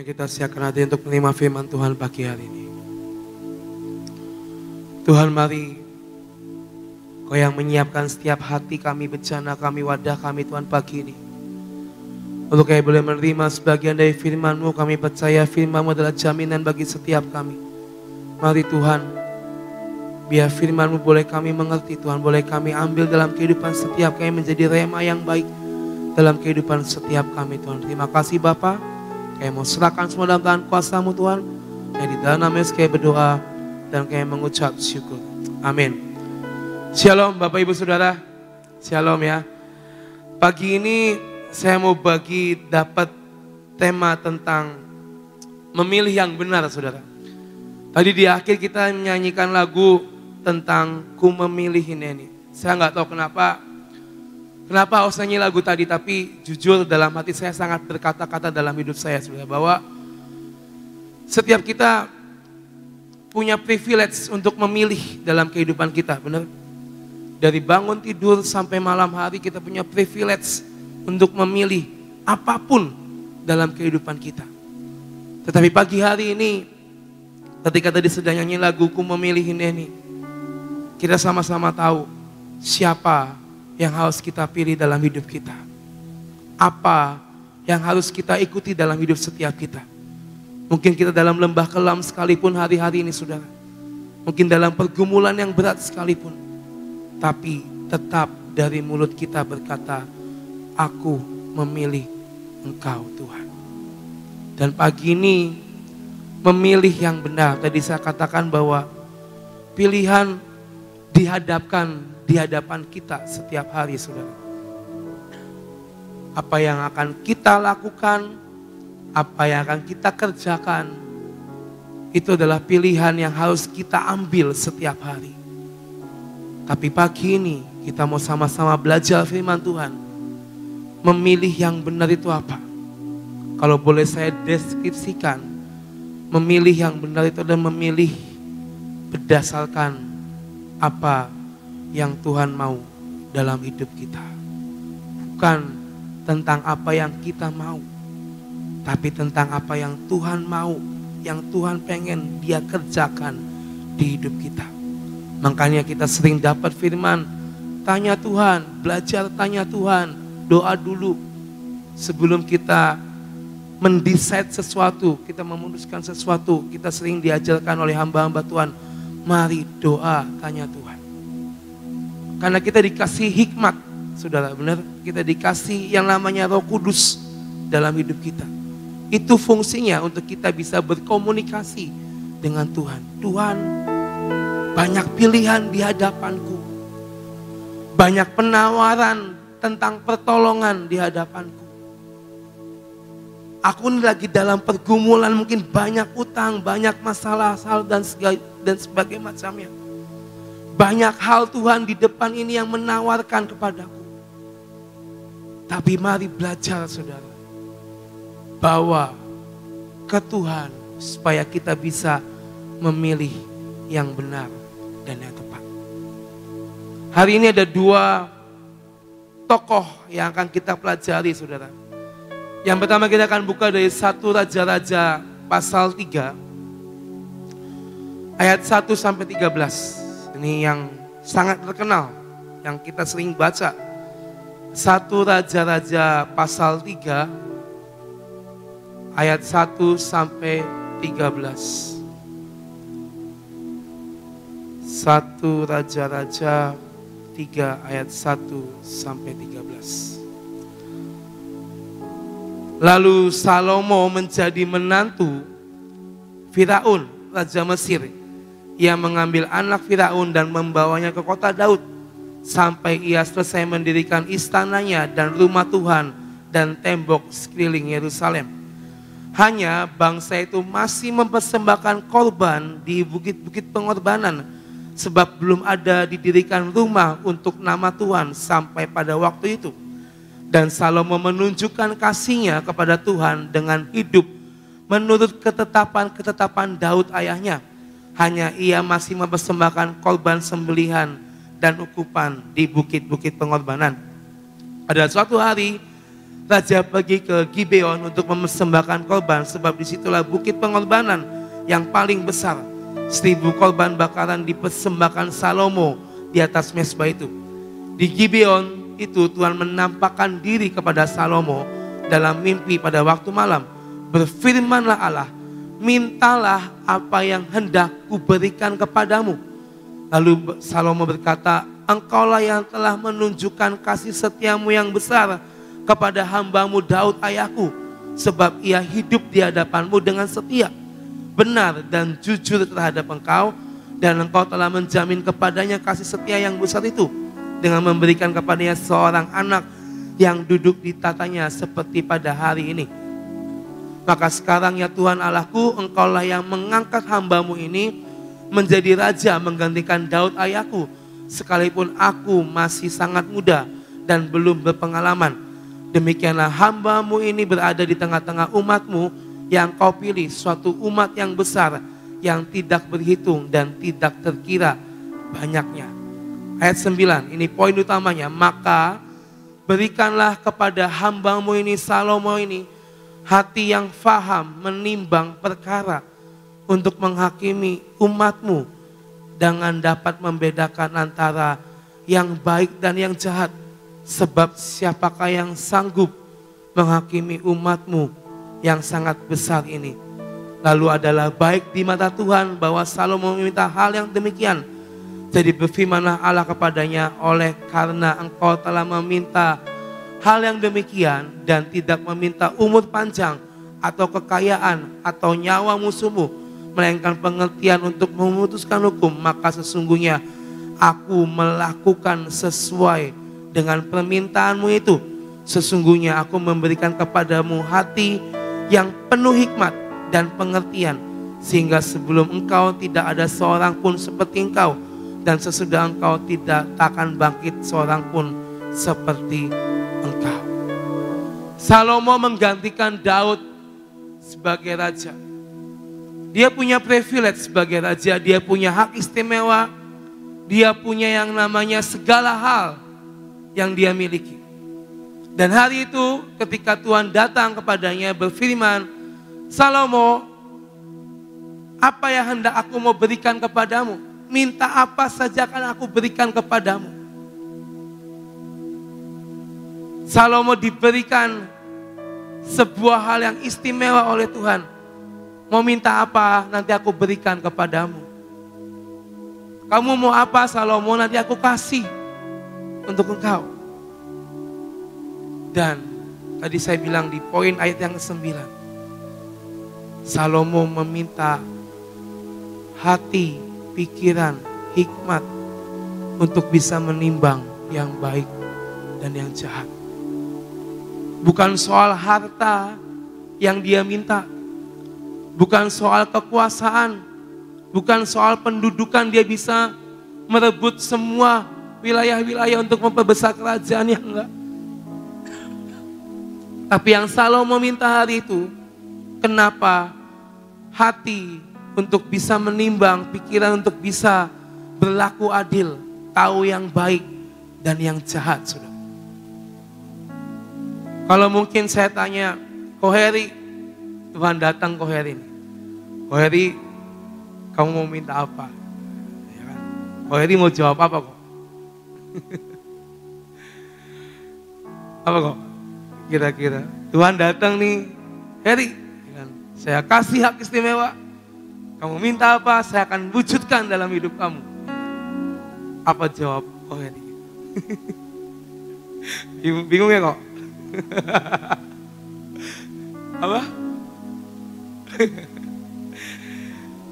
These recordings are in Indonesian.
Mari kita siapkan hati untuk menerima firman Tuhan pagi hari ini. Tuhan, mari Kau yang menyiapkan setiap hati kami, bencana kami, wadah kami Tuhan pagi ini. Untuk kami boleh menerima sebagian dari firman-Mu, kami percaya firman-Mu adalah jaminan bagi setiap kami. Mari Tuhan, biar firman-Mu boleh kami mengerti Tuhan, boleh kami ambil dalam kehidupan setiap kami menjadi rema yang baik dalam kehidupan setiap kami Tuhan. Terima kasih Bapa. Kami mau serahkan semua dalam tangan kuasa-Mu Tuhan. Kami di dalam nama Yesus kami berdoa dan kami mengucap syukur. Amin. Shalom Bapak Ibu Saudara. Shalom ya. Pagi ini saya mau dapat tema tentang memilih yang benar Saudara. Tadi di akhir kita menyanyikan lagu tentang ku memilih ini. Saya nggak tahu kenapa harus nyanyi lagu tadi, tapi jujur dalam hati saya sangat berkata-kata dalam hidup saya Saudara, bahwa setiap kita punya privilege untuk memilih dalam kehidupan kita, benar? Dari bangun tidur sampai malam hari kita punya privilege untuk memilih apapun dalam kehidupan kita. Tetapi pagi hari ini, ketika tadi sedang nyanyi lagu ku memilih ini, kita sama-sama tahu siapa yang harus kita pilih dalam hidup kita. Apa yang harus kita ikuti dalam hidup setiap kita. Mungkin kita dalam lembah kelam sekalipun hari-hari ini Saudara. Mungkin dalam pergumulan yang berat sekalipun. Tapi tetap dari mulut kita berkata, aku memilih Engkau Tuhan. Dan pagi ini memilih yang benar. Tadi saya katakan bahwa pilihan di hadapan kita setiap hari Saudara. Apa yang akan kita lakukan, apa yang akan kita kerjakan, itu adalah pilihan yang harus kita ambil setiap hari. Tapi pagi ini kita mau sama-sama belajar firman Tuhan. Memilih yang benar itu apa? Kalau boleh saya deskripsikan, memilih yang benar itu adalah memilih berdasarkan apa yang Tuhan mau dalam hidup kita. Bukan tentang apa yang kita mau, tapi tentang apa yang Tuhan mau, yang Tuhan pengen Dia kerjakan di hidup kita. Makanya kita sering dapat firman, tanya Tuhan, belajar tanya Tuhan, doa dulu. Sebelum kita mendesain sesuatu, kita memutuskan sesuatu, kita sering diajarkan oleh hamba-hamba Tuhan, mari doa tanya Tuhan. Karena kita dikasih hikmat, Saudara, benar? Kita dikasih yang namanya Roh Kudus dalam hidup kita. Itu fungsinya untuk kita bisa berkomunikasi dengan Tuhan. Tuhan, banyak pilihan di hadapanku. Banyak penawaran tentang pertolongan di hadapanku. Aku ini lagi dalam pergumulan, mungkin banyak utang, banyak masalah dan sebagainya macamnya. Banyak hal Tuhan di depan ini yang menawarkan kepadaku. Tapi mari belajar Saudara, bawa ke Tuhan supaya kita bisa memilih yang benar dan yang tepat. Hari ini ada dua tokoh yang akan kita pelajari Saudara. Yang pertama kita akan buka dari 1 Raja-Raja pasal 3 ayat 1 sampai 13. Ini yang sangat terkenal, yang kita sering baca. 1 Raja-Raja pasal 3 ayat 1 sampai 13. 1 Raja-Raja 3 ayat 1 sampai 13. Lalu Salomo menjadi menantu Firaun, Raja Mesir. Ia mengambil anak Firaun dan membawanya ke kota Daud. Sampai ia selesai mendirikan istananya dan rumah Tuhan dan tembok sekeliling Yerusalem. Hanya bangsa itu masih mempersembahkan korban di bukit-bukit pengorbanan. Sebab belum ada didirikan rumah untuk nama Tuhan sampai pada waktu itu. Dan Salomo menunjukkan kasihnya kepada Tuhan dengan hidup menurut ketetapan Daud ayahnya. Hanya ia masih mempersembahkan korban sembelihan dan ukupan di bukit-bukit pengorbanan. Pada suatu hari, raja pergi ke Gibeon untuk mempersembahkan korban, sebab disitulah bukit pengorbanan yang paling besar. 1000 korban bakaran dipersembahkan Salomo di atas mezbah itu. Di Gibeon itu Tuhan menampakkan diri kepada Salomo dalam mimpi pada waktu malam. Berfirmanlah Allah, mintalah apa yang hendak kuberikan kepadamu. Lalu Salomo berkata, engkaulah yang telah menunjukkan kasih setiamu yang besar kepada hambamu Daud ayahku, sebab ia hidup di hadapanmu dengan setia, benar dan jujur terhadap engkau, dan engkau telah menjamin kepadanya kasih setia yang besar itu dengan memberikan kepadanya seorang anak yang duduk di tatanya seperti pada hari ini. Maka sekarang ya Tuhan Allahku, engkaulah yang mengangkat hambamu ini menjadi raja menggantikan Daud ayahku, sekalipun aku masih sangat muda dan belum berpengalaman. Demikianlah hambamu ini berada di tengah-tengah umatmu yang kau pilih, suatu umat yang besar, yang tidak berhitung dan tidak terkira banyaknya. Ayat 9, ini poin utamanya. Maka berikanlah kepada hambamu ini, Salomo ini, hati yang faham menimbang perkara untuk menghakimi umatmu dengan dapat membedakan antara yang baik dan yang jahat. Sebab siapakah yang sanggup menghakimi umatmu yang sangat besar ini? Lalu adalah baik di mata Tuhan bahwa Salomo meminta hal yang demikian. Jadi berfirmanlah Allah kepadanya, oleh karena engkau telah meminta hal yang demikian dan tidak meminta umur panjang atau kekayaan atau nyawa musuhmu, melainkan pengertian untuk memutuskan hukum, maka sesungguhnya aku melakukan sesuai dengan permintaanmu itu. Sesungguhnya aku memberikan kepadamu hati yang penuh hikmat dan pengertian, sehingga sebelum engkau tidak ada seorang pun seperti engkau, dan sesudah engkau tidak akan bangkit seorang pun seperti engkau. Salomo menggantikan Daud sebagai raja. Dia punya privilege sebagai raja, dia punya hak istimewa, dia punya yang namanya segala hal yang dia miliki. Dan hari itu ketika Tuhan datang kepadanya berfirman, Salomo, apa yang hendak aku mau berikan kepadamu? Minta apa saja akan aku berikan kepadamu. Salomo diberikan sebuah hal yang istimewa oleh Tuhan. Mau minta apa, nanti aku berikan kepadamu. Kamu mau apa Salomo, nanti aku kasih untuk engkau. Dan tadi saya bilang di poin ayat yang ke-9, Salomo meminta hati, pikiran, hikmat untuk bisa menimbang yang baik dan yang jahat. Bukan soal harta yang dia minta, bukan soal kekuasaan, bukan soal pendudukan dia bisa merebut semua wilayah-wilayah untuk memperbesar kerajaannya, enggak. Tapi yang Salomo minta hari itu, kenapa? Hati untuk bisa menimbang, pikiran untuk bisa berlaku adil, tahu yang baik dan yang jahat, saudara. Kalau mungkin saya tanya, Koheri, Tuhan datang Koheri ini. Koheri, kamu mau minta apa? Ya kan? Koheri mau jawab apa kok? Apa kok? Kira-kira Tuhan datang nih, Heri, saya kasih hak istimewa. Kamu minta apa, saya akan wujudkan dalam hidup kamu. Apa jawab Heri? Bingung ya kok? Apa?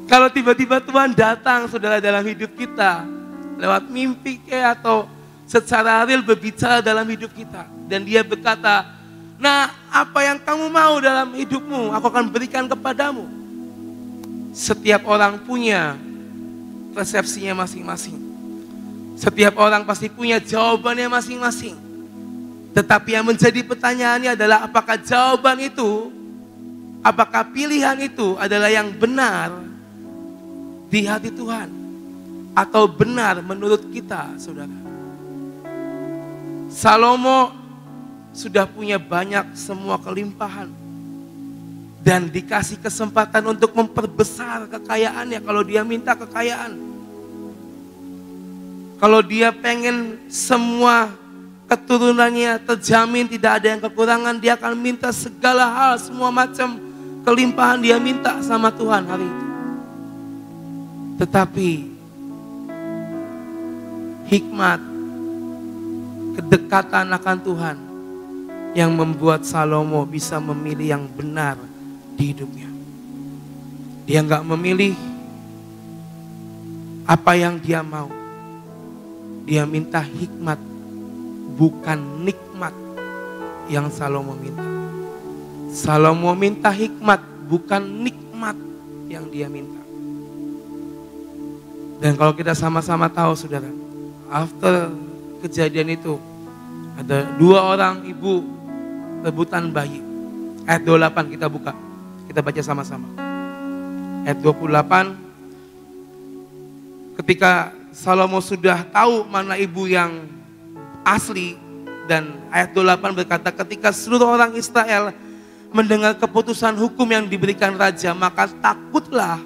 Kalau tiba-tiba Tuhan datang saudara dalam hidup kita, lewat mimpi atau secara real berbicara dalam hidup kita. Dan dia berkata, nah apa yang kamu mau dalam hidupmu, aku akan berikan kepadamu. Setiap orang punya persepsinya masing-masing. Setiap orang pasti punya jawabannya masing-masing. Tetapi yang menjadi pertanyaannya adalah apakah jawaban itu, apakah pilihan itu adalah yang benar di hati Tuhan. Atau benar menurut kita, saudara. Salomo sudah punya banyak semua kelimpahan. Dan dikasih kesempatan untuk memperbesar kekayaannya kalau dia minta kekayaan. Kalau dia pengen semua keturunannya terjamin tidak ada yang kekurangan, dia akan minta segala hal, semua macam kelimpahan dia minta sama Tuhan hari itu. Tetapi hikmat, kedekatan akan Tuhan yang membuat Salomo bisa memilih yang benar di hidupnya. Dia nggak memilih apa yang dia mau. Dia minta hikmat, bukan nikmat yang Salomo minta. Salomo minta hikmat, bukan nikmat yang dia minta. Dan kalau kita sama-sama tahu saudara, after kejadian itu ada 2 orang ibu rebutan bayi. Ayat 28 kita buka. Kita baca sama-sama. Ayat 28. Ketika Salomo sudah tahu mana ibu yang asli, dan ayat 28 berkata, ketika seluruh orang Israel mendengar keputusan hukum yang diberikan raja, maka takutlah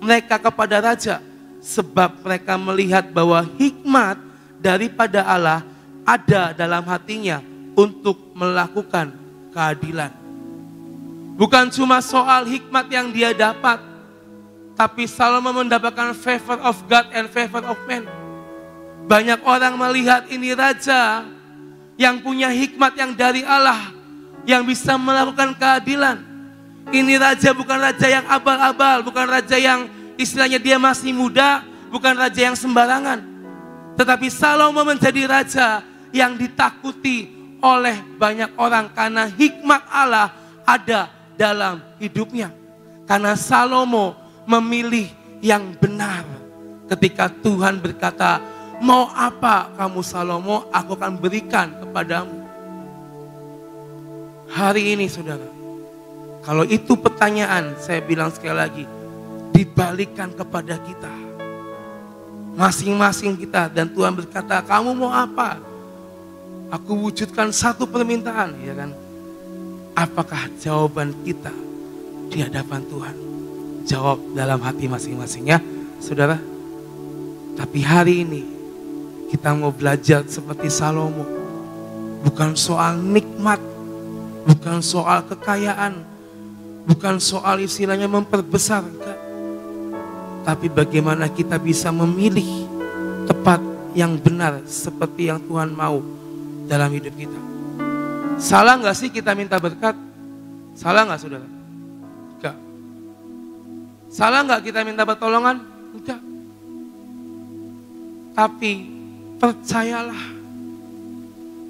mereka kepada raja, sebab mereka melihat bahwa hikmat daripada Allah ada dalam hatinya untuk melakukan keadilan. Bukan cuma soal hikmat yang dia dapat, tapi Salomo mendapatkan favor of God and favor of man. Banyak orang melihat ini raja yang punya hikmat yang dari Allah, yang bisa melakukan keadilan. Ini raja bukan raja yang abal-abal, bukan raja yang istilahnya dia masih muda, bukan raja yang sembarangan. Tetapi Salomo menjadi raja yang ditakuti oleh banyak orang karena hikmat Allah ada dalam hidupnya. Karena Salomo memilih yang benar. Ketika Tuhan berkata, mau apa kamu Salomo, aku akan berikan kepadamu. Hari ini saudara, kalau itu pertanyaan, saya bilang sekali lagi, dibalikkan kepada kita. Masing-masing kita, dan Tuhan berkata, kamu mau apa? Aku wujudkan satu permintaan, ya kan? Apakah jawaban kita di hadapan Tuhan? Jawab dalam hati masing-masing ya, saudara. Tapi hari ini kita mau belajar seperti Salomo. Bukan soal nikmat, bukan soal kekayaan, bukan soal istilahnya memperbesar, enggak. Tapi bagaimana kita bisa memilih tepat yang benar seperti yang Tuhan mau dalam hidup kita. Salah gak sih kita minta berkat? Salah gak saudara? Enggak. Salah gak kita minta pertolongan? Enggak. Tapi percayalah,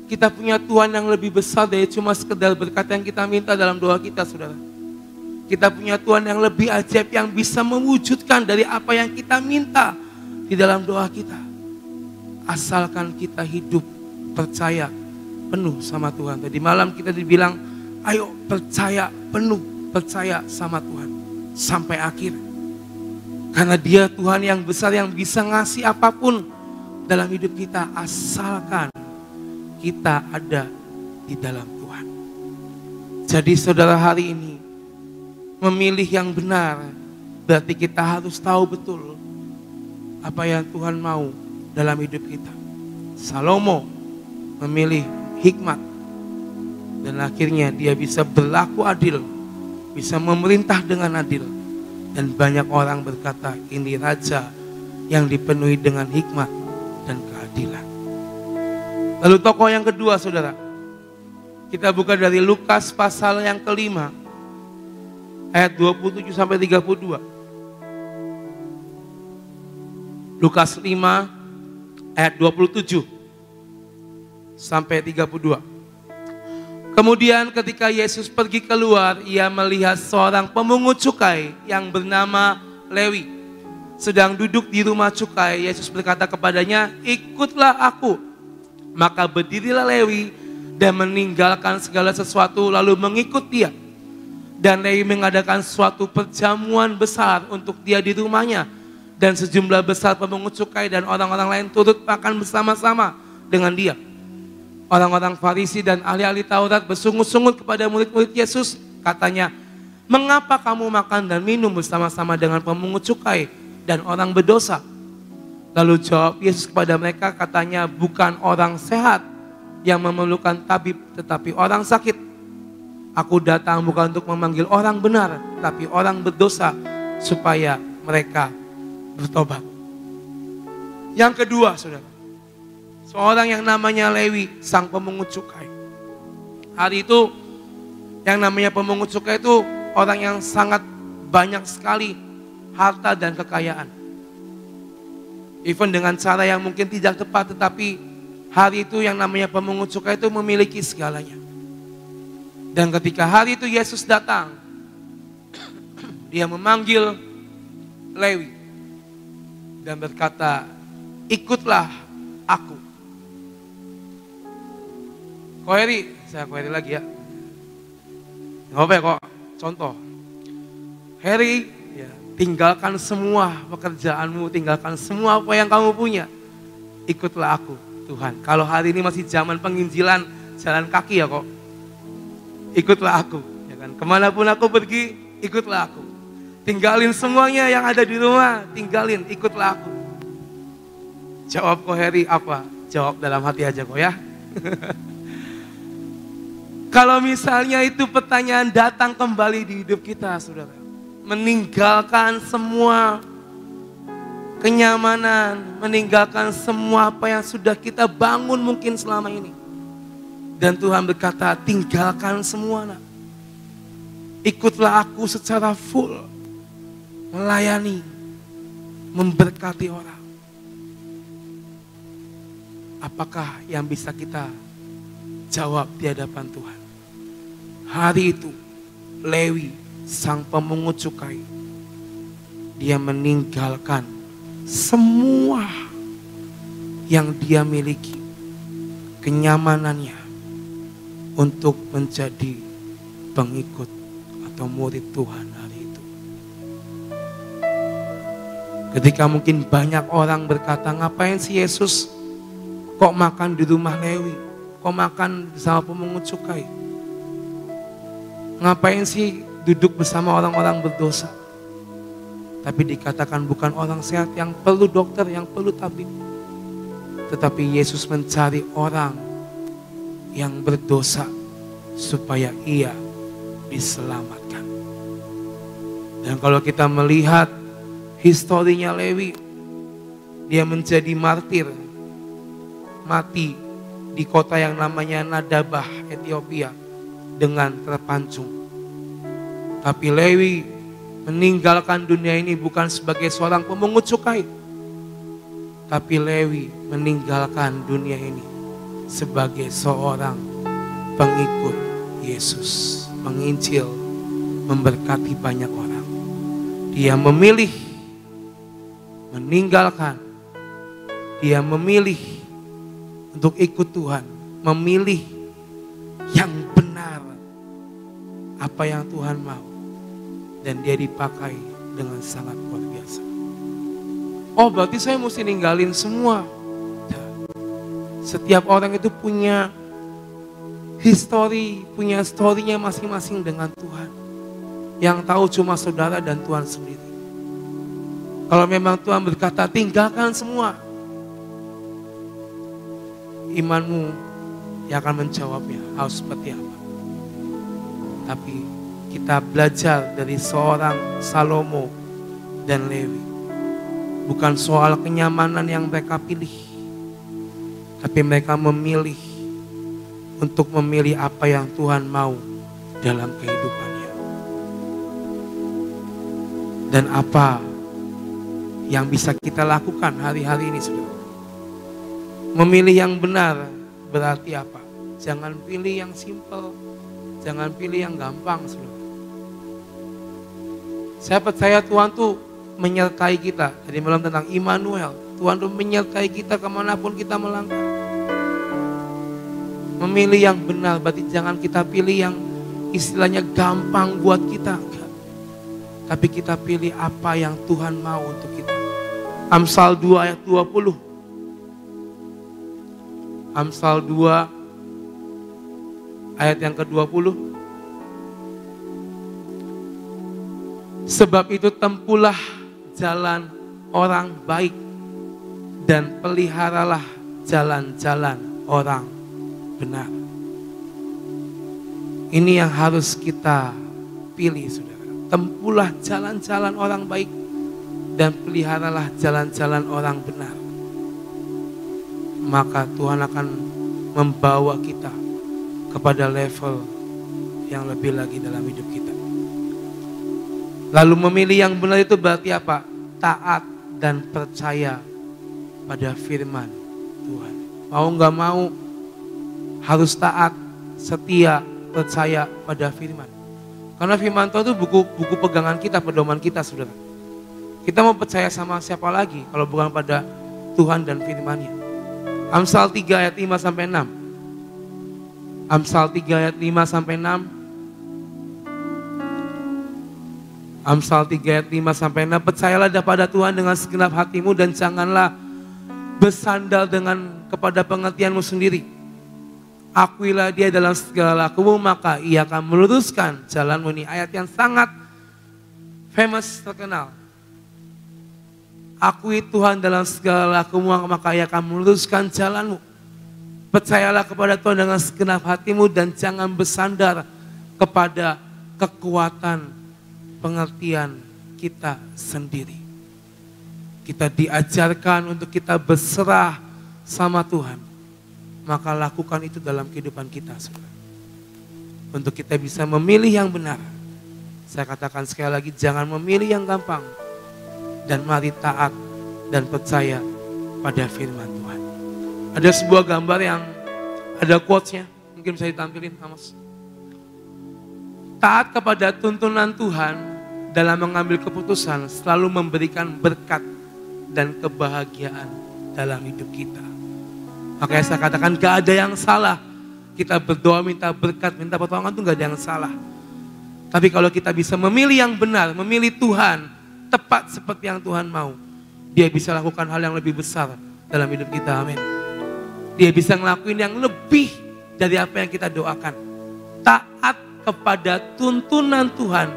kita punya Tuhan yang lebih besar dari cuma sekedar berkat yang kita minta dalam doa kita saudara. Kita punya Tuhan yang lebih ajaib yang bisa mewujudkan dari apa yang kita minta di dalam doa kita. Asalkan kita hidup percaya penuh sama Tuhan. Tadi malam kita dibilang, ayo percaya penuh, percaya sama Tuhan sampai akhir. Karena Dia Tuhan yang besar yang bisa ngasih apapun dalam hidup kita asalkan kita ada di dalam Tuhan. Jadi saudara, hari ini memilih yang benar berarti kita harus tahu betul apa yang Tuhan mau dalam hidup kita. Salomo memilih hikmat dan akhirnya dia bisa berlaku adil, bisa memerintah dengan adil, dan banyak orang berkata ini raja yang dipenuhi dengan hikmat dan keadilan. Lalu tokoh yang kedua saudara, kita buka dari Lukas pasal yang kelima ayat 27 sampai 32. Lukas 5 ayat 27 sampai 32. Kemudian ketika Yesus pergi keluar, ia melihat seorang pemungut cukai yang bernama Lewi sedang duduk di rumah cukai. Yesus berkata kepadanya, ikutlah aku. Maka berdirilah Lewi dan meninggalkan segala sesuatu lalu mengikut dia. Dan Lewi mengadakan suatu perjamuan besar untuk dia di rumahnya. Dan sejumlah besar pemungut cukai dan orang-orang lain turut makan bersama-sama dengan dia. Orang-orang Farisi dan ahli-ahli Taurat bersungut-sungut kepada murid-murid Yesus. Katanya, mengapa kamu makan dan minum bersama-sama dengan pemungut cukai dan orang berdosa? Lalu jawab Yesus kepada mereka, katanya, bukan orang sehat yang memerlukan tabib, tetapi orang sakit. Aku datang bukan untuk memanggil orang benar, tapi orang berdosa, supaya mereka bertobat. Yang kedua, saudara, seorang yang namanya Lewi, sang pemungut cukai. Hari itu yang namanya pemungut cukai itu orang yang sangat banyak sekali harta dan kekayaan. Even dengan cara yang mungkin tidak tepat, tetapi hari itu yang namanya pemungut cukai itu memiliki segalanya. Dan ketika hari itu Yesus datang, dia memanggil Lewi dan berkata, ikutlah aku. Koheri, saya koheri lagi ya. Gak apa ya kok, contoh. Heri, ya, tinggalkan semua pekerjaanmu, tinggalkan semua apa yang kamu punya. Ikutlah aku, Tuhan. Kalau hari ini masih zaman penginjilan, jalan kaki ya kok. Ikutlah aku, ya kan. Kemanapun aku pergi, ikutlah aku. Tinggalin semuanya yang ada di rumah, tinggalin, ikutlah aku. Jawab Koheri apa? Jawab dalam hati aja kok ya. Kalau misalnya itu pertanyaan datang kembali di hidup kita, saudara. Meninggalkan semua kenyamanan, meninggalkan semua apa yang sudah kita bangun mungkin selama ini. Dan Tuhan berkata, tinggalkan semua, nak. Ikutlah aku secara full, melayani, memberkati orang. Apakah yang bisa kita jawab di hadapan Tuhan? Hari itu, Lewi, sang pemungut cukai, dia meninggalkan semua yang dia miliki, kenyamanannya, untuk menjadi pengikut atau murid Tuhan hari itu. Ketika mungkin banyak orang berkata, ngapain sih Yesus kok makan di rumah Lewi? Kok makan bersama pemungut cukai? Ngapain sih duduk bersama orang-orang berdosa? Tapi dikatakan bukan orang sehat yang perlu dokter, yang perlu tabib. Tetapi Yesus mencari orang yang berdosa supaya ia diselamatkan. Dan kalau kita melihat historinya Lewi, dia menjadi martir, mati di kota yang namanya Nadabah, Ethiopia, dengan terpancung. Tapi Lewi meninggalkan dunia ini bukan sebagai seorang pemungut cukai, tapi Lewi meninggalkan dunia ini sebagai seorang pengikut Yesus, menginjil, memberkati banyak orang. Dia memilih meninggalkan, dia memilih untuk ikut Tuhan, memilih yang benar, apa yang Tuhan mau, dan dia dipakai dengan sangat luar biasa. Oh, berarti saya mesti ninggalin semua. Setiap orang itu punya history, punya story-nya masing-masing dengan Tuhan. Yang tahu cuma saudara dan Tuhan sendiri. Kalau memang Tuhan berkata tinggalkan semua, imanmu yang akan menjawabnya harus seperti apa. Tapi kita belajar dari seorang Salomo dan Lewi. Bukan soal kenyamanan yang mereka pilih, tapi mereka memilih untuk memilih apa yang Tuhan mau dalam kehidupannya. Dan apa yang bisa kita lakukan hari-hari ini, saudara? Memilih yang benar berarti apa? Jangan pilih yang simpel, jangan pilih yang gampang, saudara. Saya percaya Tuhan tuh menyertai kita. Jadi malam tentang Immanuel, Tuhan tuh menyertai kita kemanapun kita melangkah. Memilih yang benar berarti jangan kita pilih yang istilahnya gampang buat kita. Tapi kita pilih apa yang Tuhan mau untuk kita. Amsal 2 ayat 20. Amsal 2 ayat yang ke-20. Sebab itu tempuhlah jalan orang baik dan peliharalah jalan-jalan orang benar. Ini yang harus kita pilih, saudara. Tempuhlah jalan-jalan orang baik dan peliharalah jalan-jalan orang benar. Maka Tuhan akan membawa kita kepada level yang lebih lagi dalam hidup kita. Lalu memilih yang benar itu berarti apa? Taat dan percaya pada firman Tuhan. Mau gak mau harus taat, setia, percaya pada firman. Karena firman Tuhan itu buku pegangan kita, pedoman kita, saudara. Kita mau percaya sama siapa lagi kalau bukan pada Tuhan dan firman-Nya. Amsal 3 ayat 5 sampai 6. Amsal 3 ayat 5 sampai 6. Amsal 3 ayat 5 sampai 6. Percayalah kepada Tuhan dengan segenap hatimu dan janganlah bersandar kepada pengertianmu sendiri. Akuilah Dia dalam segala lakumu, maka Ia akan meluruskan jalanmu. Ini ayat yang sangat famous, terkenal. Akui Tuhan dalam segala lakumu, maka Ia akan meluruskan jalanmu. Percayalah kepada Tuhan dengan segenap hatimu dan jangan bersandar kepada kekuatan pengertian kita sendiri. Kita diajarkan untuk kita berserah sama Tuhan. Maka lakukan itu dalam kehidupan kita, saudara. Untuk kita bisa memilih yang benar. Saya katakan sekali lagi, jangan memilih yang gampang. Dan mari taat dan percaya pada firman Tuhan. Ada sebuah gambar yang ada quotes-nya. Mungkin bisa ditampilin, Amos. Taat kepada tuntunan Tuhan dalam mengambil keputusan selalu memberikan berkat dan kebahagiaan dalam hidup kita. Makanya saya katakan gak ada yang salah. Kita berdoa minta berkat, minta pertolongan itu gak ada yang salah. Tapi kalau kita bisa memilih yang benar, memilih Tuhan, tepat seperti yang Tuhan mau, Dia bisa lakukan hal yang lebih besar dalam hidup kita, amin. Dia bisa ngelakuin yang lebih dari apa yang kita doakan. Taat kepada tuntunan Tuhan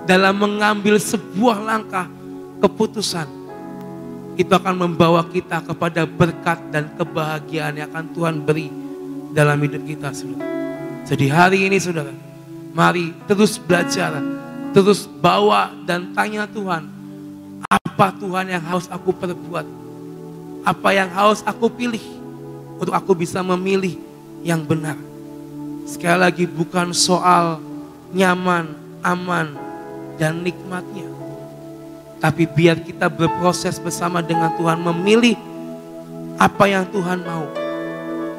dalam mengambil sebuah langkah keputusan, itu akan membawa kita kepada berkat dan kebahagiaan yang akan Tuhan beri dalam hidup kita, saudara. Jadi hari ini, saudara, mari terus belajar, terus bawa dan tanya Tuhan, apa Tuhan yang harus aku perbuat? Apa yang harus aku pilih untuk aku bisa memilih yang benar? Sekali lagi, bukan soal nyaman, aman, dan nikmatnya. Tapi biar kita berproses bersama dengan Tuhan, memilih apa yang Tuhan mau.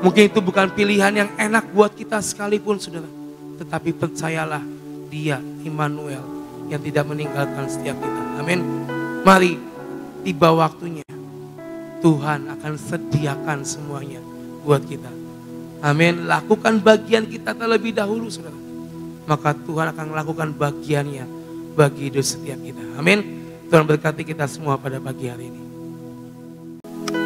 Mungkin itu bukan pilihan yang enak buat kita sekalipun, saudara. Tetapi percayalah, Dia Immanuel yang tidak meninggalkan setiap kita. Amin. Mari, tiba waktunya Tuhan akan sediakan semuanya buat kita. Amin. Lakukan bagian kita terlebih dahulu, saudara. Maka Tuhan akan melakukan bagiannya bagi hidup setiap kita. Amin. Tuhan berkati kita semua pada pagi hari ini.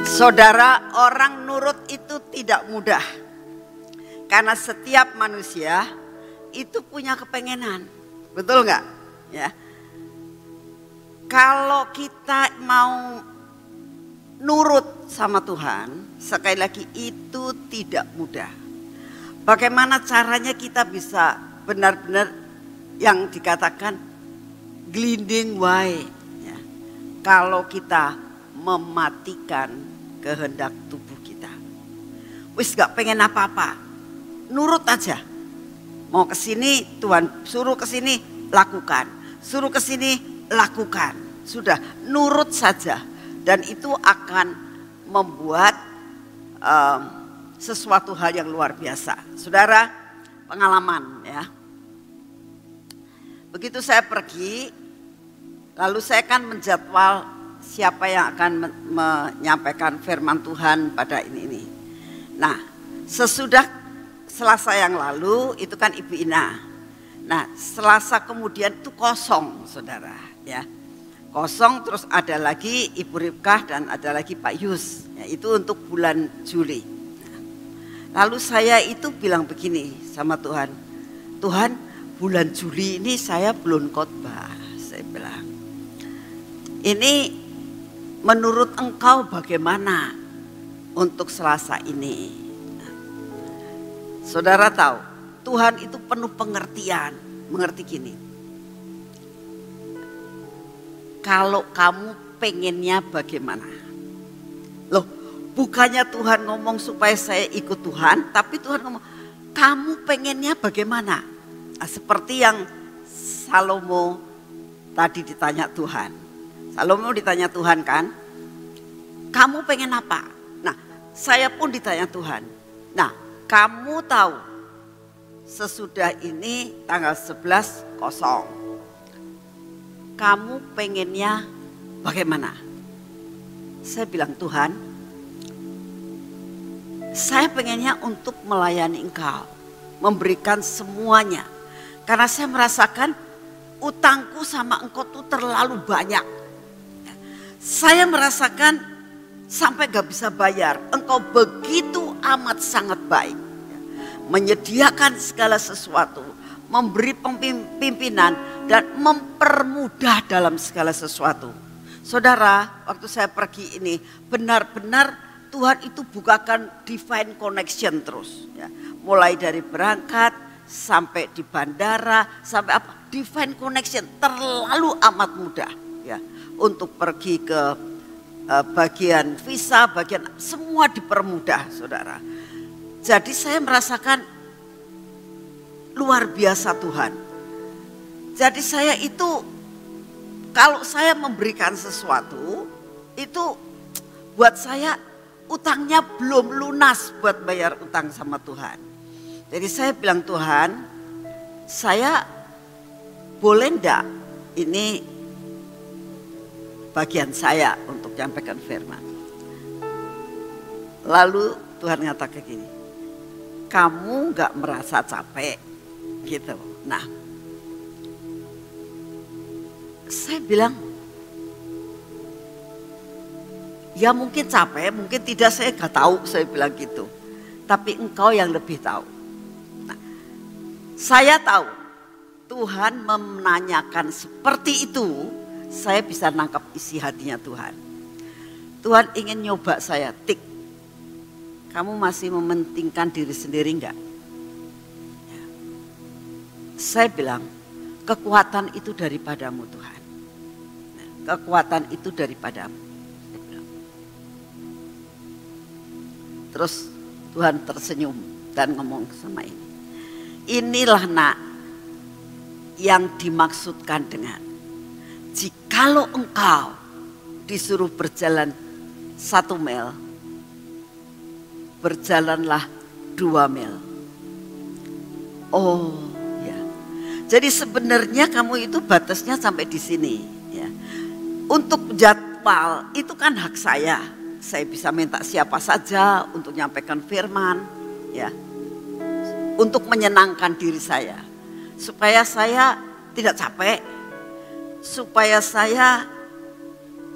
Saudara, orang nurut itu tidak mudah. Karena setiap manusia itu punya kepengenan. Betul nggak? Ya. Kalau kita mau nurut sama Tuhan, sekali lagi itu tidak mudah. Bagaimana caranya kita bisa benar-benar yang dikatakan gliding wae, ya. Kalau kita mematikan kehendak tubuh kita, wis gak pengen apa-apa, nurut aja. Mau ke sini Tuhan suruh ke sini, lakukan. Suruh ke sini, lakukan. Sudah, nurut saja. Dan itu akan membuat sesuatu hal yang luar biasa. Saudara, pengalaman ya. Begitu saya pergi, lalu saya kan menjadwal siapa yang akan menyampaikan firman Tuhan pada ini. Nah, sesudah Selasa yang lalu itu kan Ibu Ina. Nah, Selasa kemudian itu kosong, saudara ya. Kosong, terus ada lagi Ibu Ripkah dan ada lagi Pak Yus. Ya, itu untuk bulan Juli. Lalu saya itu bilang begini sama Tuhan, Tuhan bulan Juli ini saya belum khotbah. Saya bilang, ini menurut engkau bagaimana untuk Selasa ini? Saudara tahu, Tuhan itu penuh pengertian, mengerti gini. Kalau kamu pengennya bagaimana? Loh, bukannya Tuhan ngomong supaya saya ikut Tuhan, tapi Tuhan ngomong, kamu pengennya bagaimana? Nah, seperti yang Salomo tadi ditanya Tuhan. Salomo ditanya Tuhan kan, kamu pengen apa? Nah, saya pun ditanya Tuhan. Nah, kamu tahu sesudah ini tanggal 11 kosong. Kamu pengennya bagaimana? Saya bilang, Tuhan, saya pengennya untuk melayani Engkau, memberikan semuanya. Karena saya merasakan utangku sama Engkau tuh terlalu banyak. Saya merasakan sampai gak bisa bayar. Engkau begitu amat sangat baik. Menyediakan segala sesuatu, memberi pimpinan dan mempermudah dalam segala sesuatu. Saudara, waktu saya pergi ini benar-benar Tuhan itu bukakan divine connection terus. Ya. Mulai dari berangkat sampai di bandara, sampai apa, divine connection terlalu amat mudah. Ya. Untuk pergi ke bagian visa, bagian semua dipermudah, saudara. Jadi saya merasakan luar biasa Tuhan. Jadi saya itu, kalau saya memberikan sesuatu, itu buat saya utangnya belum lunas buat bayar utang sama Tuhan. Jadi saya bilang, Tuhan, saya boleh enggak ini bagian saya untuk menyampaikan firman. Lalu Tuhan ngatakan gini, kamu enggak merasa capek gitu. Nah, saya bilang, ya mungkin capek, mungkin tidak, saya gak tahu, saya bilang gitu. Tapi Engkau yang lebih tahu. Nah, saya tahu Tuhan menanyakan seperti itu, saya bisa nangkap isi hatinya Tuhan. Tuhan ingin nyoba saya, tik. Kamu masih mementingkan diri sendiri enggak? Ya. Saya bilang, kekuatan itu daripadamu Tuhan. Kekuatan itu daripadamu. Terus Tuhan tersenyum dan ngomong sama ini. Inilah nak yang dimaksudkan dengan, jikalau engkau disuruh berjalan 1 mil, berjalanlah 2 mil. Oh ya. Jadi sebenarnya kamu itu batasnya sampai di sini. Ya. Untuk jadwal itu kan hak saya. Saya bisa minta siapa saja untuk menyampaikan firman, ya, untuk menyenangkan diri saya, supaya saya tidak capek, supaya saya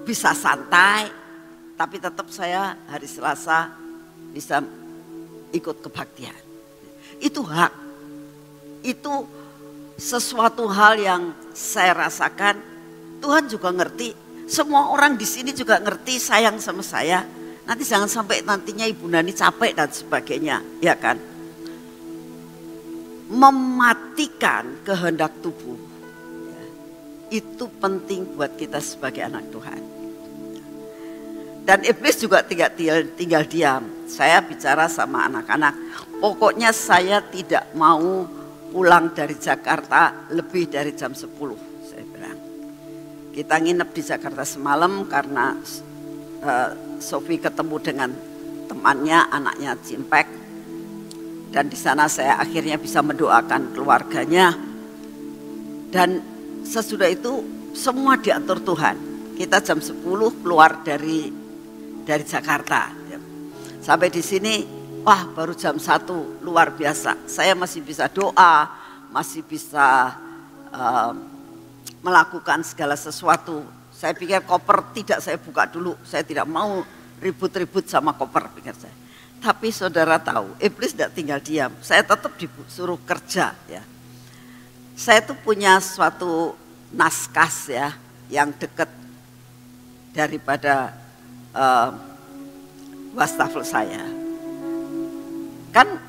bisa santai, tapi tetap saya hari Selasa bisa ikut kebaktian. Itu hak, itu sesuatu hal yang saya rasakan. Tuhan juga ngerti. Semua orang di sini juga ngerti, sayang sama saya. Nanti jangan sampai nantinya Ibu Nani capek dan sebagainya, ya kan? Mematikan kehendak tubuh, ya, itu penting buat kita sebagai anak Tuhan. Dan iblis juga tinggal diam. Saya bicara sama anak-anak, pokoknya saya tidak mau pulang dari Jakarta lebih dari jam 10. Saya bilang, kita nginep di Jakarta semalam karena Sofi ketemu dengan temannya, anaknya Cimpek. Dan di sana saya akhirnya bisa mendoakan keluarganya. Dan sesudah itu semua diatur Tuhan. Kita jam 10 keluar dari Jakarta. Sampai di sini, wah baru jam 1, luar biasa. Saya masih bisa doa, masih bisa melakukan segala sesuatu. Saya pikir koper tidak saya buka dulu. Saya tidak mau ribut-ribut sama koper, pikir saya. Tapi saudara tahu, iblis tidak tinggal diam. Saya tetap disuruh kerja ya. Saya tuh punya suatu naskah ya yang dekat daripada wastafel saya. Kan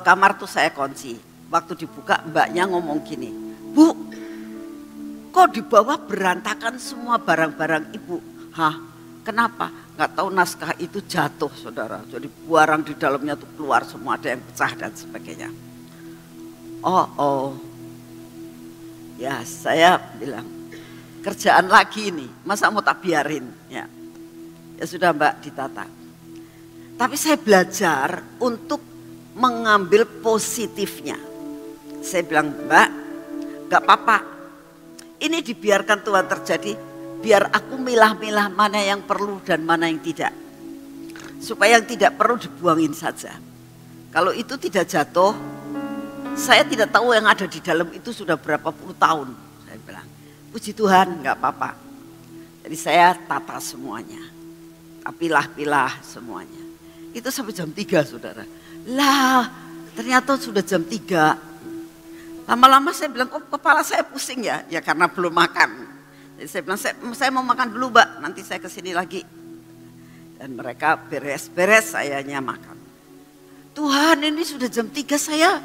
kamar tuh saya kunci. Waktu dibuka mbaknya ngomong gini, "Bu, kok di bawah berantakan semua barang-barang ibu?" "Hah, kenapa?" "Nggak tahu, naskah itu jatuh saudara. Jadi barang di dalamnya tuh keluar semua, ada yang pecah dan sebagainya." Oh. Ya saya bilang, kerjaan lagi ini, masa mau tak biarin? Ya sudah mbak, ditata. Tapi saya belajar untuk mengambil positifnya. Saya bilang, "Mbak, gak apa-apa. Ini dibiarkan Tuhan terjadi, biar aku milah-milah mana yang perlu dan mana yang tidak. Supaya yang tidak perlu dibuangin saja. Kalau itu tidak jatuh, saya tidak tahu yang ada di dalam itu sudah berapa puluh tahun." Saya bilang, "Puji Tuhan, gak apa-apa." Jadi saya tata semuanya. Pilah-pilah semuanya. Itu sampai jam 3 saudara. Lah ternyata sudah jam 3. Lama-lama saya bilang, "Kok kepala saya pusing ya?" Ya karena belum makan. Jadi saya bilang, saya mau makan dulu mbak, nanti saya kesini lagi. Dan mereka beres-beres, sayanya makan. "Tuhan, ini sudah jam 3, saya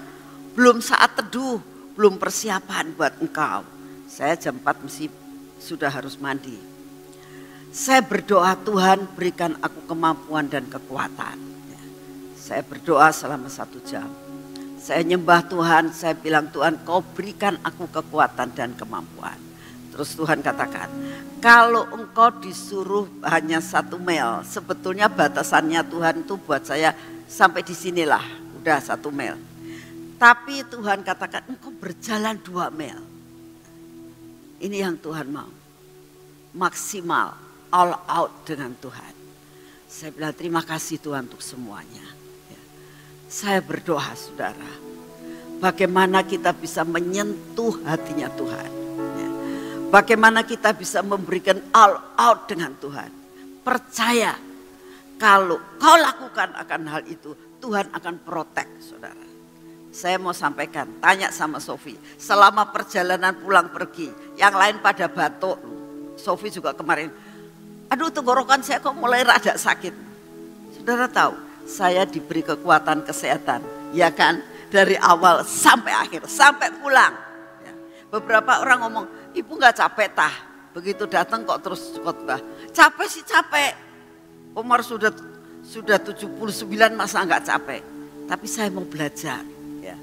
belum saat teduh, belum persiapan buat Engkau. Saya jam 4 mesti sudah harus mandi. Saya berdoa, Tuhan berikan aku kemampuan dan kekuatan." Saya berdoa selama 1 jam. Saya nyembah Tuhan, saya bilang, "Tuhan, Kau berikan aku kekuatan dan kemampuan." Terus Tuhan katakan, "Kalau engkau disuruh hanya 1 mil, sebetulnya batasannya Tuhan itu buat saya sampai di sinilah, udah 1 mil. Tapi Tuhan katakan, engkau berjalan 2 mil. Ini yang Tuhan mau. Maksimal, all out dengan Tuhan." Saya bilang, "Terima kasih Tuhan untuk semuanya." Saya berdoa saudara, bagaimana kita bisa menyentuh hatinya Tuhan. Bagaimana kita bisa memberikan all out dengan Tuhan. Percaya kalau kau lakukan akan hal itu, Tuhan akan protect saudara. Saya mau sampaikan, tanya sama Sofi, selama perjalanan pulang pergi, yang lain pada batuk. Sofi juga kemarin, "Aduh tenggorokan saya kok mulai rada sakit." Saudara tahu, saya diberi kekuatan kesehatan, ya kan, dari awal sampai akhir, sampai pulang. Ya. Beberapa orang ngomong, "Ibu nggak capek tah?" Begitu datang kok terus khotbah. "Capek sih capek. Umar sudah 79 masa nggak capek?" Tapi saya mau belajar, ya.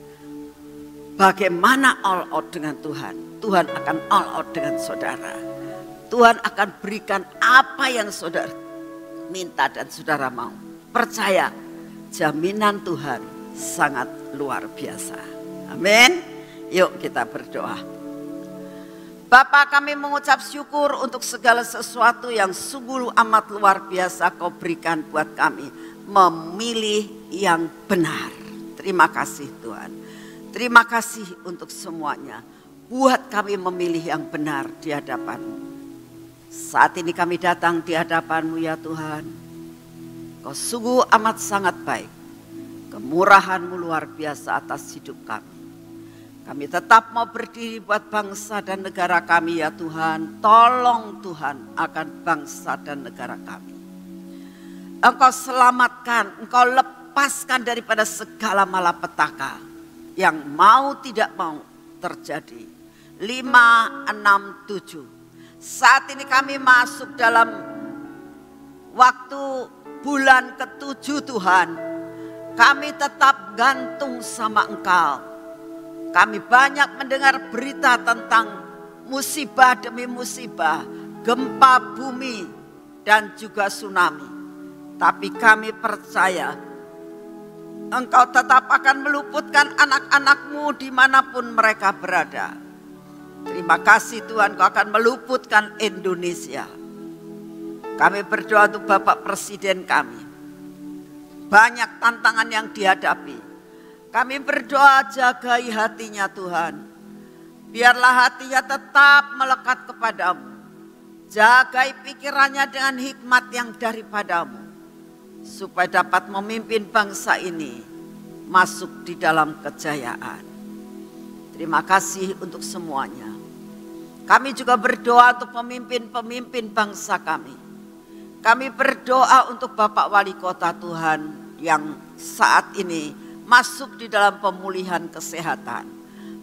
Bagaimana all out dengan Tuhan? Tuhan akan all out dengan saudara. Tuhan akan berikan apa yang saudara minta dan saudara mau. Percaya, jaminan Tuhan sangat luar biasa. Amin. Yuk kita berdoa. Bapa, kami mengucap syukur untuk segala sesuatu yang sungguh amat luar biasa Kau berikan buat kami. Memilih yang benar. Terima kasih Tuhan. Terima kasih untuk semuanya. Buat kami memilih yang benar di hadapan-Mu. Saat ini kami datang di hadapan-Mu ya Tuhan. Kau sungguh amat sangat baik. Kemurahan-Mu luar biasa atas hidup kami. Kami tetap mau berdiri buat bangsa dan negara kami ya Tuhan. Tolong Tuhan akan bangsa dan negara kami. Engkau selamatkan, Engkau lepaskan daripada segala malapetaka yang mau tidak mau terjadi. 5, 6, 7. Saat ini kami masuk dalam waktu bulan ke-7 Tuhan, kami tetap gantung sama Engkau. Kami banyak mendengar berita tentang musibah demi musibah, gempa bumi dan juga tsunami. Tapi kami percaya Engkau tetap akan meluputkan anak-anak-Mu dimanapun mereka berada. Terima kasih Tuhan, Kau akan meluputkan Indonesia. Kami berdoa untuk Bapak Presiden kami. Banyak tantangan yang dihadapi. Kami berdoa jagai hatinya Tuhan. Biarlah hatinya tetap melekat kepadamu. Jagai pikirannya dengan hikmat yang daripada-Mu. supaya dapat memimpin bangsa ini masuk di dalam kejayaan. Terima kasih untuk semuanya. Kami juga berdoa untuk pemimpin-pemimpin bangsa kami. Kami berdoa untuk Bapak Wali Kota Tuhan yang saat ini masuk di dalam pemulihan kesehatan.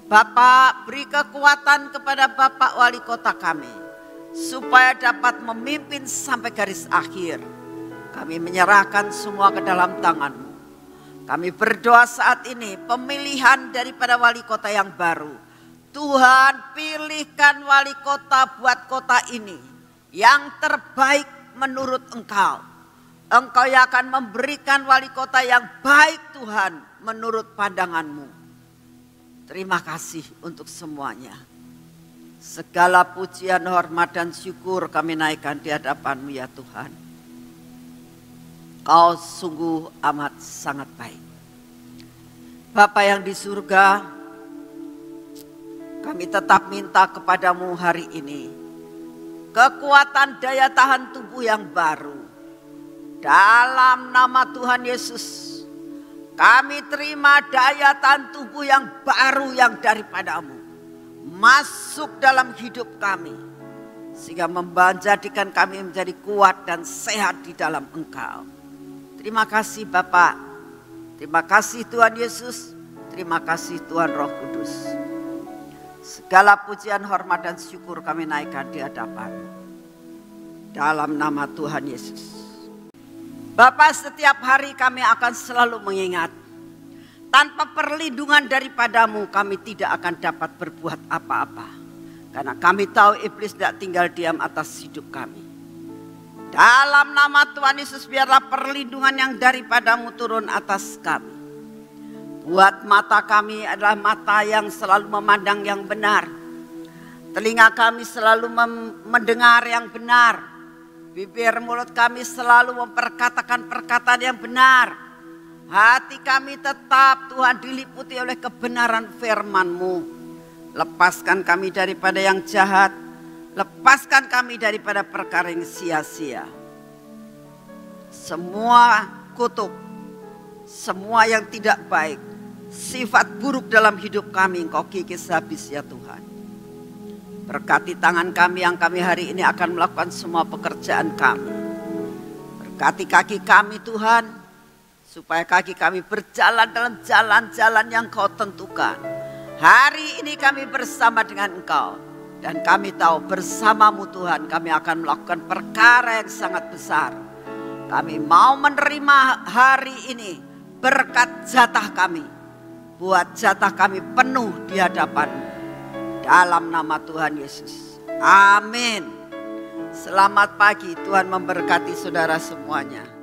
Bapak, beri kekuatan kepada Bapak Wali Kota kami supaya dapat memimpin sampai garis akhir. Kami menyerahkan semua ke dalam tangan-Mu. Kami berdoa saat ini pemilihan daripada wali kota yang baru. Tuhan, pilihkan wali kota buat kota ini yang terbaik menurut Engkau. Engkau yang akan memberikan wali kota yang baik Tuhan menurut pandangan-Mu. Terima kasih untuk semuanya. Segala pujian, hormat dan syukur kami naikkan di hadapan-Mu ya Tuhan. Kau sungguh amat sangat baik. Bapa yang di surga, kami tetap minta kepadamu hari ini kekuatan daya tahan tubuh yang baru. Dalam nama Tuhan Yesus, kami terima daya tahan tubuh yang baru yang daripadamu masuk dalam hidup kami, sehingga menjadikan kami menjadi kuat dan sehat di dalam Engkau. Terima kasih Bapak, terima kasih Tuhan Yesus, terima kasih Tuhan Roh Kudus. Segala pujian, hormat dan syukur kami naikkan di hadapan dalam nama Tuhan Yesus. Bapak, setiap hari kami akan selalu mengingat, tanpa perlindungan daripadamu kami tidak akan dapat berbuat apa-apa. Karena kami tahu iblis tidak tinggal diam atas hidup kami. Dalam nama Tuhan Yesus, biarlah perlindungan yang daripadamu turun atas kami. Buat mata kami adalah mata yang selalu memandang yang benar. Telinga kami selalu mendengar yang benar. Bibir mulut kami selalu memperkatakan perkataan yang benar. Hati kami tetap Tuhan diliputi oleh kebenaran firman-Mu. Lepaskan kami daripada yang jahat. Lepaskan kami daripada perkara yang sia-sia. Semua kutuk, semua yang tidak baik, sifat buruk dalam hidup kami Engkau kikis habis ya Tuhan. Berkati tangan kami yang kami hari ini akan melakukan semua pekerjaan kami. Berkati kaki kami Tuhan, supaya kaki kami berjalan dalam jalan-jalan yang Kau tentukan. Hari ini kami bersama dengan Engkau. Dan kami tahu bersamamu Tuhan kami akan melakukan perkara yang sangat besar. Kami mau menerima hari ini berkat jatah kami. Buat jatah kami penuh di hadapan-Mu. Dalam nama Tuhan Yesus. Amin. Selamat pagi, Tuhan memberkati saudara semuanya.